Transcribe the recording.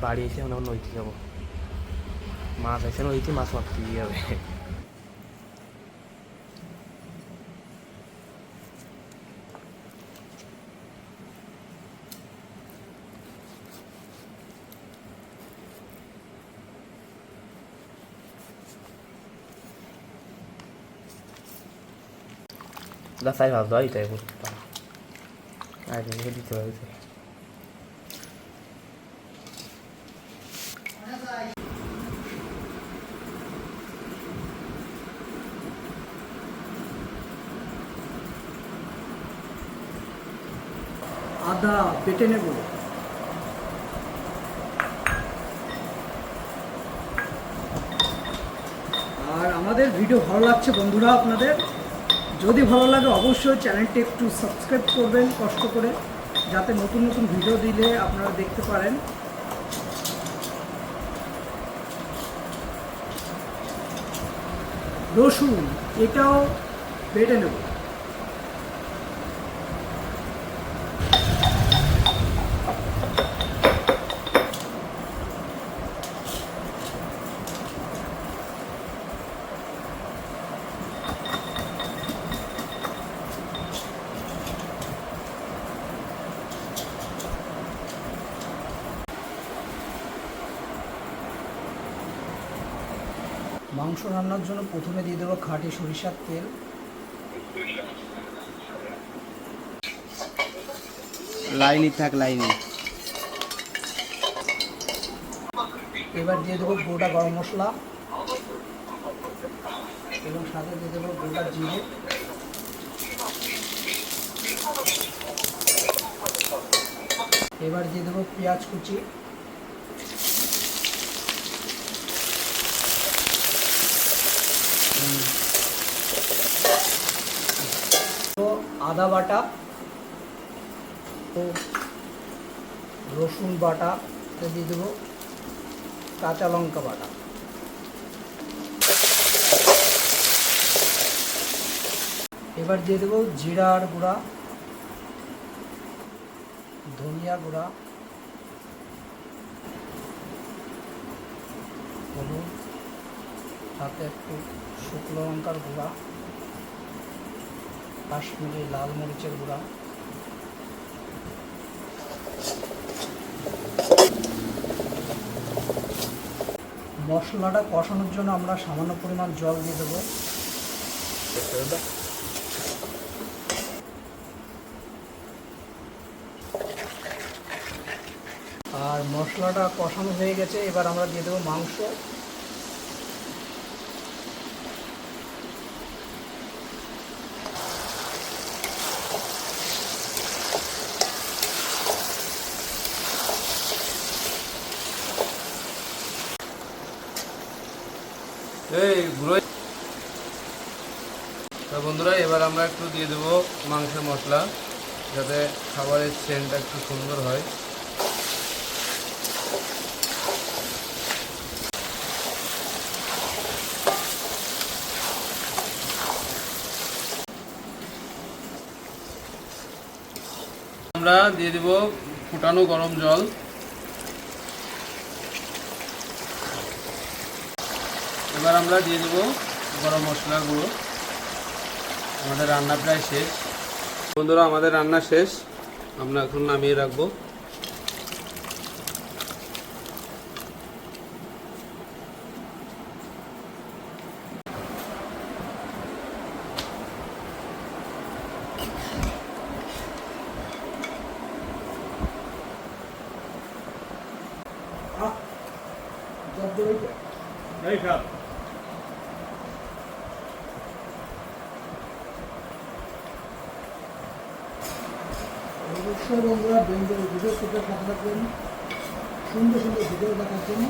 বাড়ি এসে মনে হয় নদীতে যাবো, মাছ আছে নদীতে, মাছ মারতে দিয়ে যাবে। রাস্তায় ভাব দেওয়াই তাই বলতে আর দিতে পারি। আদা বেটে নেব। আর আমাদের ভিডিও ভালো লাগছে বন্ধুরা, আপনাদের যদি ভালো লাগে অবশ্যই চ্যানেলটি একটু সাবস্ক্রাইব করবেন কষ্ট করে, যাতে নতুন নতুন ভিডিও দিলে আপনারা দেখতে পারেন। রসুন এটাও বেটে নেব। মাংস রান্নার জন্য প্রথমে দিয়ে দেবো খাঁটি সরিষার তেল, লাইনই থাক লাইনে। এবার দিয়ে দেবো গোটা গরম মশলা এবং সাথে দিয়ে দেবো গোটা জিরে, এবার দিয়ে দেবো পেঁয়াজ কুচি, আদা বাটা ও রসুন বাটা, দিয়ে দেবো কাঁচা লঙ্কা বাটা, এবার দিয়ে দেবো জিরার গুঁড়া, ধনিয়া গুঁড়া, হলুদ, সাথে একটু শুকনো লঙ্কার গুঁড়া, কাশ্মীরি লাল মরিচের গুঁড়া, মশলাটা কষানোর জন্য আমরা সামান্য পরিমাণ জল দিয়ে দেবো। আর মশলাটা কষানো হয়ে গেছে, এবার আমরা দিয়ে দেবো মাংস। বন্ধুরা এবার আমরা একটু দিয়ে দেবো মাংসের মশলা, যাতে খাবারের সেন্টটা একটু সুন্দর হয়। আমরা দিয়ে দেব ফুটানো গরম জল, এবার আমরা দিয়ে দেব গরম মশলা গুঁড়ো। আমাদের রান্না প্রায় শেষ বন্ধুরা, আমাদের রান্না শেষ, আমরা এখন নামিয়ে রাখবো। অবশ্যই বন্ধুরা ভিডিও সাথে থাকবেন সুন্দর সুন্দর ভিডিও দেখার জন্য।